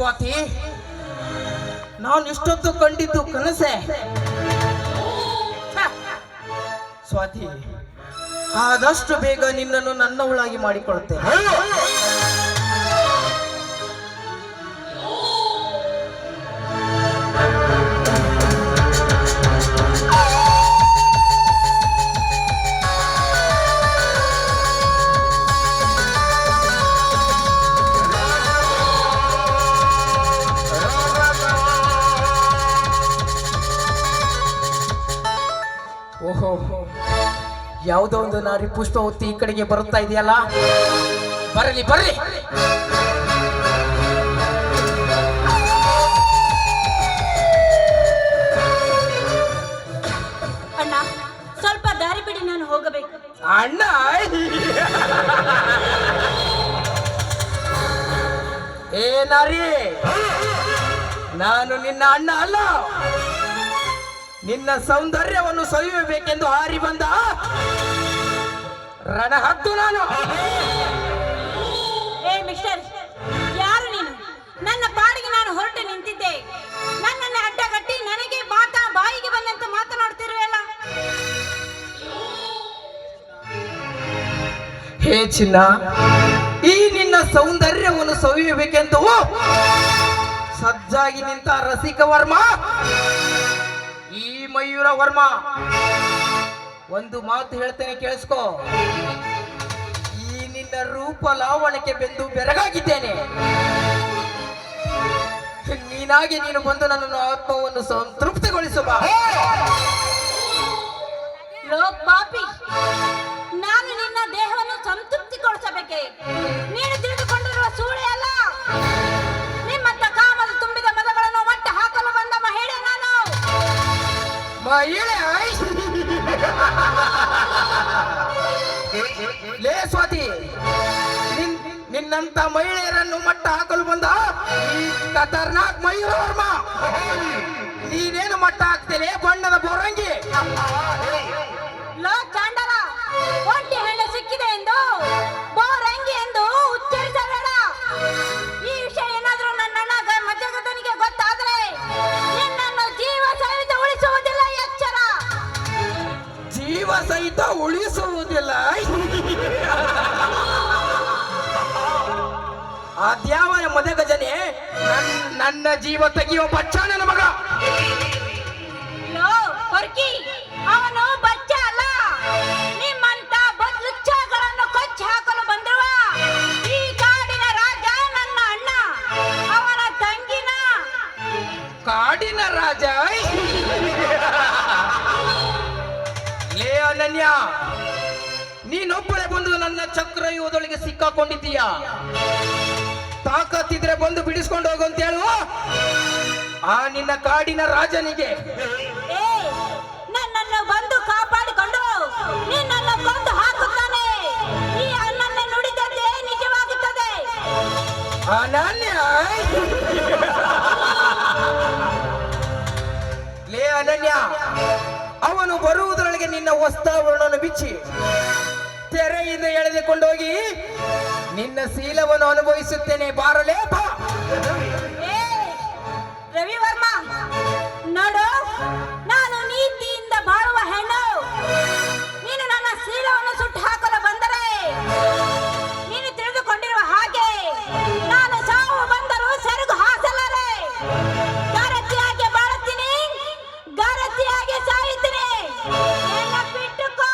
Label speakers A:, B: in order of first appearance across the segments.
A: ಸ್ವಾತಿ, ನಾನು ಇಷ್ಟೊತ್ತು ಕಂಡಿದ್ದು ಕನಸೆ. ಸ್ವಾತಿ, ಆದಷ್ಟು ಬೇಗ ನಿನ್ನನ್ನು ನನ್ನವಳಾಗಿ ಮಾಡಿಕೊಳ್ಳುತ್ತೇನೆ. ಓಹೋ, ಯಾವುದೋ ಒಂದು ನಾರಿ ಪುಷ್ಪ ಹೊತ್ತಿ ಈ ಕಡೆಗೆ ಬರುತ್ತಾ ಇದೆಯಲ್ಲ. ಬರಲಿ ಬರಲಿ.
B: ಅಣ್ಣ, ಸ್ವಲ್ಪ ದಾರಿ ಬಿಡಿ, ನಾನು ಹೋಗಬೇಕು.
A: ಅಣ್ಣ, ಏ ನಾರಿ, ನಾನು ನಿನ್ನ ಅಣ್ಣ ಅಲ್ಲ. ನಿನ್ನ ಸೌಂದರ್ಯವನ್ನು ಸವಿಯಬೇಕೆಂದು ಹಾರಿ ಬಂದ ರಣಹದ್ದು ನಾನು.
B: ಏ ಮಿಸ್ಟರ್, ಯಾರು ನೀನು? ನನ್ನ ಪಾಡಿಗೆ ನಾನು ಹೊರಟು ನಿಂತಿದ್ದೆ, ನನ್ನನ್ನು ಅಡ್ಡಗಟ್ಟಿ ನನಗೆ ಬಾಯಿಗೆ ಬಂದಂತೆ ಮಾತನಾಡ್ತಿರುವೆಲ್ಲ.
A: ಹೇ ಚಿನ್ನ, ಈ ನಿನ್ನ ಸೌಂದರ್ಯವನ್ನು ಸವಿಯಬೇಕೆಂದು ಸಜ್ಜಾಗಿ ನಿಂತ ರಸಿಕ ವರ್ಮ, ಈ ಮಯೂರ ವರ್ಮ, ಒಂದು ಮಾತು ಹೇಳ್ತೇನೆ, ಕೇಳಿಸ್ಕೋ. ಈ ನಿನ್ನ ರೂಪ ಲಾವಣಕ್ಕೆ ಬೆಂದು ಬೆರಗಾಗಿದ್ದೇನೆ. ನೀನಾಗಿ ನೀನು ಬಂದು ನನ್ನನ್ನು ಆತ್ಮವನ್ನು ಸಂತೃಪ್ತಿಗೊಳಿಸುವ.
B: ಲೋ ಪಾಪಿ, ನಾನು ನಿನ್ನ ದೇಹವನ್ನು ಸಂತೃಪ್ತಿಗೊಳಿಸಬೇಕೆ? ನೀನು ತಿಳಿದುಕೊಂಡಿರುವ ಸೂಳೆ ಅಲ್ಲ. ನಿಮ್ಮತ್ತ ಕಾಮದ ತುಂಬಿದ ಮದಗಳನ್ನು ಮಟ್ಟ ಹಾಕಲು ಬಂದ ಮಹಿಳೆ ನಾನು.
A: ಮಹಿಳೆ? ಲೇ ಸ್ವಾತಿ, ನಿನ್ನಂತ ಮಹಿಳೆಯರನ್ನು ಮಟ್ಟ ಹಾಕಲು ಬಂದ ಈ ಖತರ್ನಾಕ್ ಮಯೂರ ವರ್ಮ, ನೀನೇನು ಮಟ್ಟ ಹಾಕ್ತೇನೆ ಬಣ್ಣದ ಬೋರಂಗಿ?
B: ಲೋ ಚಾಂಡಲ, ಒಂಟಿ ಹೆಣ್ಣು ಸಿಕ್ಕಿದೆ ಎಂದು ಬೋರಂಗಿ ಎಂದು ಉಚ್ಚರಿಸಬೇಡ. ಈ ವಿಷಯ ಏನಾದ್ರೂ ನನ್ನ ಮಧ್ಯಗತನಿಗೆ ಗೊತ್ತಾದ್ರೆ ನಿನ್ನನ್ನು ಜೀವ ಸಹಿತ ಉಳಿಸುವುದಿಲ್ಲ, ಎಚ್ಚರ.
A: ಜೀವ ಸಹಿತ ಉಳಿಸುವುದಿಲ್ಲ? ಅದ್ಯಾವನ ಮದಗಜನೆ ನನ್ನ ಜೀವ ತೆಗೆಯುವ ಬಚ್ಚಾನನ ಮಗ.
B: ಲೋ ಹೊರ್ಕಿ, ಅವನು ಬಚ್ಚ ಅಲ್ಲ. ನಿಮ್ಮಂತ ಬದ್ಲುಚ್ಚಗಳನ್ನು ಕೊಚ್ಚಿ ಹಾಕಲು ಬಂದಿರುವ ಈ ಕಾಡಿನ ರಾಜ ನನ್ನ ಅಣ್ಣ, ಅವನ ತಂಗಿನ.
A: ಕಾಡಿನ ರಾಜ? ಲೇ ಅನನ್ಯ, ನೀನೊಬ್ಬಳೆ ಬಂದು ನನ್ನ ಚಕ್ರವ್ಯೂಹದೊಳಗೆ ಸಿಕ್ಕಾಕೊಂಡಿದ್ದೀಯಾ. ತಾಕತ್ತಿದ್ರೆ ಬಂದು ಬಿಡಿಸ್ಕೊಂಡು ಹೋಗು ಅಂತ ಹೇಳುವ ಆ ನಿನ್ನ ಕಾಡಿನ ರಾಜನಿಗೆ.
B: ಏ, ನನ್ನನ್ನು ಬಂದು ಕಾಪಾಡಿಕೊಂಡು ನಿನ್ನನ್ನು ಕೊಂದು ಹಾಕುತ್ತಾನೆ. ಈ ಅಣ್ಣನ ನುಡಿದಂತೆ ನಿಜವಾಗುತ್ತದೆ.
A: ಅನನ್ಯ, ಲೇ ಅನನ್ಯ, ಅವನು ಬರುವುದರೊಳಗೆ ನಿನ್ನ ವಸ್ತ್ರಾವರಣವನ್ನು ಬಿಚ್ಚಿ ತೆರೆಯಿಂದ ಎಳೆದುಕೊಂಡೋಗಿ ನಿನ್ನ ಶೀಲವನ್ನು ಅನುಭವಿಸುತ್ತೇನೆ. ಬಾರಲೇ ಬಾ.
B: ಏ ರವಿವರ್ಮ, ನೋಡು, ನಾನು ನೀತಿಯಿಂದ ಬಾಳುವ ಹೆಣ್ಣು. ನೀನು ನನ್ನ ಶೀಲವನ್ನು ಸುಟ್ಟು ಹಾಕಲು ಬಂದರೆ ನೀನು ತಿಳಿದುಕೊಂಡಿರುವ ಹಾಗೆ ನಾನು ಸಾವು ಬಂದರೂ ಸೆರಗು ಹಾಸಲಾರೆ. ಗರತಿಯಾಗಿ ಬಾಳುತ್ತೀನಿ, ಗರತಿಯಾಗಿ ಸಾಯುತ್ತೀನಿ. ಬಿಟ್ಟುಕೋ.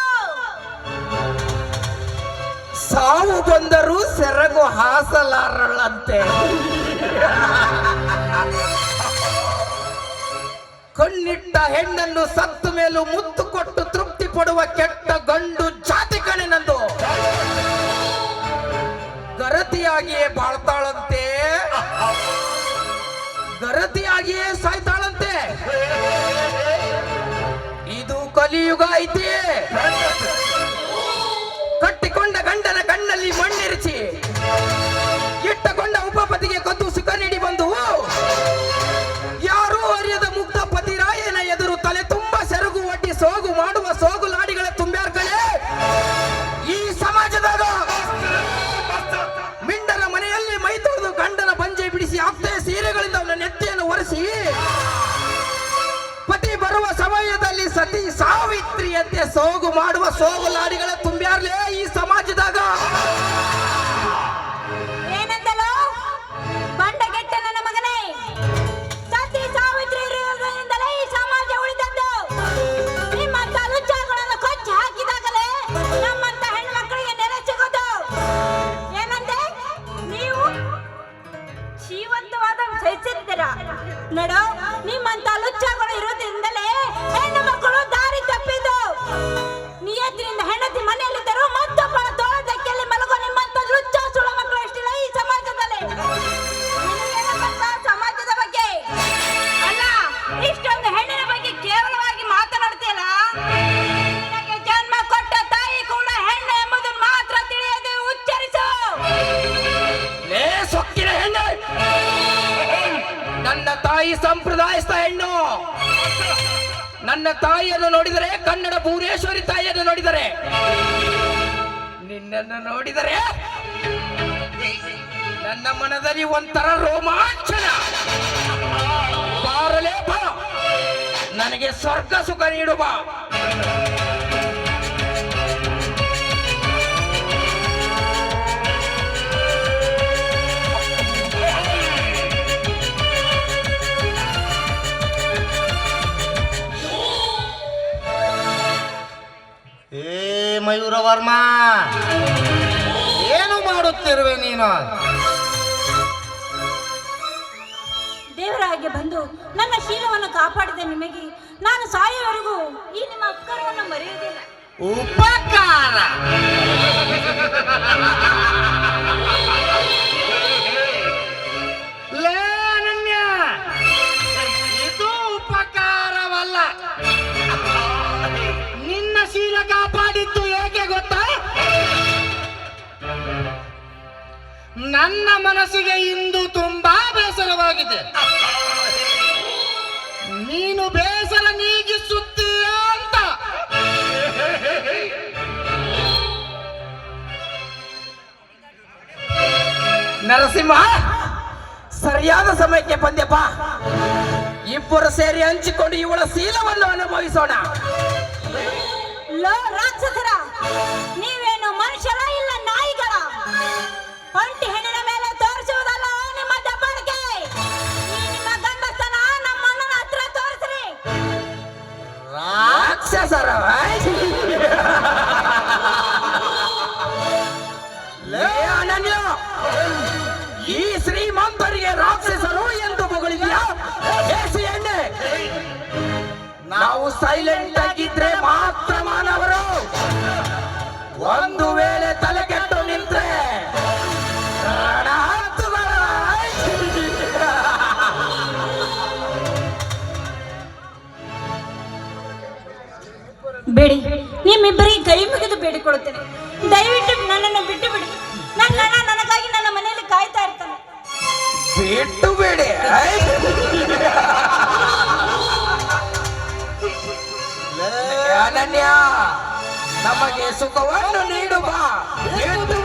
A: ಸಾವು ಬಂದರೂ ಸೆರಗು ಹಾಸಲಾರಳಂತೆ. ಕಣ್ಣಿಟ್ಟ ಹೆಣ್ಣನ್ನು ಸತ್ತು ಮೇಲೂ ಮುತ್ತು ಕೊಟ್ಟು ತೃಪ್ತಿ ಪಡುವ ಕೆಟ್ಟ ಗಂಡು ಜಾತಿ ಕಣೆ ನಂದು. ಗರತಿಯಾಗಿಯೇ ಬಾಳ್ತಾಳಂತೆ, ಗರತಿಯಾಗಿಯೇ ಸಾಯ್ತಾಳಂತೆ. ಇದು ಕಲಿಯುಗ ಐತಿ. ಕಟ್ಟಿಕೊಂಡ ಗಂಡನ ಕಣ್ಣಲ್ಲಿ ಮಣ್ಣಿರಿಸಿ ಇಟ್ಟಕೊಂಡ ಉಪಪತಿಗೆ ಕದ್ದು ಸುಖ ನೀಡಿ ಬಂದು ಯಾರೂ ಅರಿಯದ ಮುಗ್ಧ ಪತಿರಾಯನ ಎದುರು ತಲೆ ತುಂಬ ಸೆರಗು ಒಡ್ಡಿ ಸೋಗು ಮಾಡುವ ಸೋಗು ಲಾಡಿಗಳ ತುಂಬ್ಯಾರ ಕಳೆ ಈ ಸಮಾಜದಾಗ. ಮಿಂಡನ ಮನೆಯಲ್ಲಿ ಮೈ ತೊಳೆದು ಗಂಡನ ಬಂಜೆ ಬಿಡಿಸಿ ಆಗ್ತೇ ಸೀರೆ ಸೋಗು ಮಾಡುವ ಸೋಗು ಲಾಡಿಗಳ ತುಂಬ್ಯಾರ್ಲೇ ಈ ಸಮಾಜದಾಗ.
B: ಏನಂತಲೋ ಬಂಡಗೆಟ್ಟ ನನ್ನ ಮಗನೇ, ಸತಿ ಸಾವಿತ್ರಿ ಇರುವುದರಿಂದಲೇ ಈ ಸಮಾಜ ಉಳಿದದ್ದು. ನಿಮ್ಮಂತ ಲುಚ್ಚಾಗಳನ್ನು ಕೊಚ್ಚಿ ಹಾಕಿದಾಗಲೇ ನಮ್ಮಂತ ಹೆಣ್ಮಕ್ಳಿಗೆ ನೆಲೆ ಸಿಗೋದು. ಏನಂದೆ ನೀವು ಜೀವಂತವಾದ ಸಹಿಸಿದ್ದೀರ ನಡೋ. ನಿಮ್ಮಂತ ಲುಚ್ಚಾಗಳು ಇರೋದ್ರಿಂದಲೇ ಹೆಣ್ಣು ಮಕ್ಕಳು ದಾರಿ ತಪ್ಪಿದ್ದು. ನಿಯತ್ತಿನಿಂದ ಹೆಂಡತಿ ಮನೆಯಲ್ಲಿದ್ದರು ಮತ್ತೊಬ್ಬಳ ತೋಳದಕ್ಕೆಲ್ಲಿ ಮಲಗೋ ನಿಮ್ಮಂತ ಲುಚ್ಚ ಸುಳ ಮಕ್ಕಳು ಎಷ್ಟಿಲ್ಲ ಈ ಸಮಾಜದಲ್ಲಿ. ನಿನಗೇನು ಗೊತ್ತಾ ಸಮಾಜದ ಬಗ್ಗೆ? ಅಲ್ಲ, ಇಷ್ಟೊಂದು ಹೆಣ್ಣಿನ ಬಗ್ಗೆ ಕೇವಲವಾಗಿ ಮಾತನಾಡ್ತೀಯಲ್ಲ. ನಿನಗೆ ಜನ್ಮ ಕೊಟ್ಟ ತಾಯಿ ಕೂಡ ಹೆಣ್ಣು ಎಂಬುದನ್ನು ಮಾತ್ರ ತಿಳಿಯದೆ ಉಚ್ಚರಿಸು.
A: ಲೇ ಸೊಕ್ಕಿನ ಹೆಣ್ಣು, ನನ್ನ ತಾಯಿ ಸಂಪ್ರದಾಯಸ್ಥ ಹೆಣ್ಣು. ನನ್ನ ತಾಯಿಯನ್ನು ನೋಡಿದರೆ, ಕನ್ನಡ ಭುವನೇಶ್ವರಿ ತಾಯಿಯನ್ನು ನೋಡಿದರೆ, ನಿನ್ನನ್ನು ನೋಡಿದರೆ ನನ್ನ ಮನದಲ್ಲಿ ಒಂಥರ ರೋಮಾಂಚನ. ಬಾರಲೇ ಬಾ, ನನಗೆ ಸ್ವರ್ಗ ಸುಖ ನೀಡುವ.
C: ಏ ಮಯೂರವರ್ಮ, ಏನು ಮಾಡುತ್ತಿರುವೆ ನೀನು?
B: ದೇವರಾಗಿ ಬಂದು ನನ್ನ ಶೀಲವನ್ನು ಕಾಪಾಡಿದ ನಿಮಗೆ ನಾನು ಸಾಯುವವರೆಗೂ ಈ ನಿಮ್ಮ ಉಪಕಾರವನ್ನು ಮರೆಯುವುದಿಲ್ಲ.
C: ಉಪಕಾರ? ಲೇ ಅನನ್ಯ, ಇದು ಉಪಕಾರವಲ್ಲ. ನಿನ್ನ ಶೀಲ ಕಾಪಾಡಿದ್ದು ಏಕೆ ಗೊತ್ತಾ? ನನ್ನ ಮನಸ್ಸಿಗೆ ಇಂದು ತುಂಬಾ ಬೇಸರವಾಗಿದೆ. ನೀನು ಬೇಸರ ನೀಗಿಸುತ್ತೀಯ ಅಂತ.
A: ನರಸಿಂಹ, ಸರಿಯಾದ ಸಮಯಕ್ಕೆ ಬಂದೆಪ್ಪ. ಇಬ್ಬರು ಸೇರಿ ಹಂಚಿಕೊಂಡು ಇವಳ ಶೀಲವನ್ನು ಅನುಭವಿಸೋಣ.
B: ಲೋ ರಾಕ್ಷಸರ, ನೀವೇನು ಮನುಷ್ಯರ ಇಲ್ಲ ನಾಯಿಗಳ? ಒಂಟಿ ಹೆಣ್ಣಿನ ಮೇಲೆ ತೋರಿಸುವುದಲ್ಲ ನಿಮ್ಮ ದಬ್ಬಾಳಿಕೆ. ಈ ನಿಮ್ಮ ಗಂಡಸ್ತನ ನಮ್ಮ ಅಣ್ಣನ ಹತ್ರ ತೋರಿಸ್ರಿ.
A: ರಾಕ್ಷಸರ ಲೇ ಅನನ್ಯ, ಈ ಶ್ರೀಮಂತರಿಗೆ ರಾಕ್ಷಸರು ಎಂದು ಹೊಗಳಿದ್ಯಾ? ಏಸಿ ಎಣ್ಣೆ, ನಾವು ಸೈಲೆಂಟ್ ಆಗಿದ್ರೆ ಮಾತ್ರ ಮಾನವರು. ಒಂದು ವೇಳೆ ತಲೆಗೆಟ್ಟು ನಿಂತ್ರೆ ರಣಹದ್ದುಗಳ.
B: ಬೇಡಿ, ನಿಮ್ಮಿಬ್ಬರಿಗೆ ಕೈ ಮುಗಿದು ಬೇಡಿಕೊಳ್ಳುತ್ತೇನೆ, ದಯವಿಟ್ಟು ನನ್ನನ್ನು ಬಿಟ್ಟು ಬಿಡಿ. ನನ್ನ ಅಣ್ಣ ನನಗಾಗಿ ನನ್ನ ಮನೆಯಲ್ಲಿ ಕಾಯ್ತಾ ಇರ್ತಾನೆ.
A: ಬಿಟ್ಟು ಬೇಡಿ. ಅನನ್ಯ, ನಮಗೆ ಸುಖವನ್ನು ನೀಡುವ. ಬಿಟ್ಟು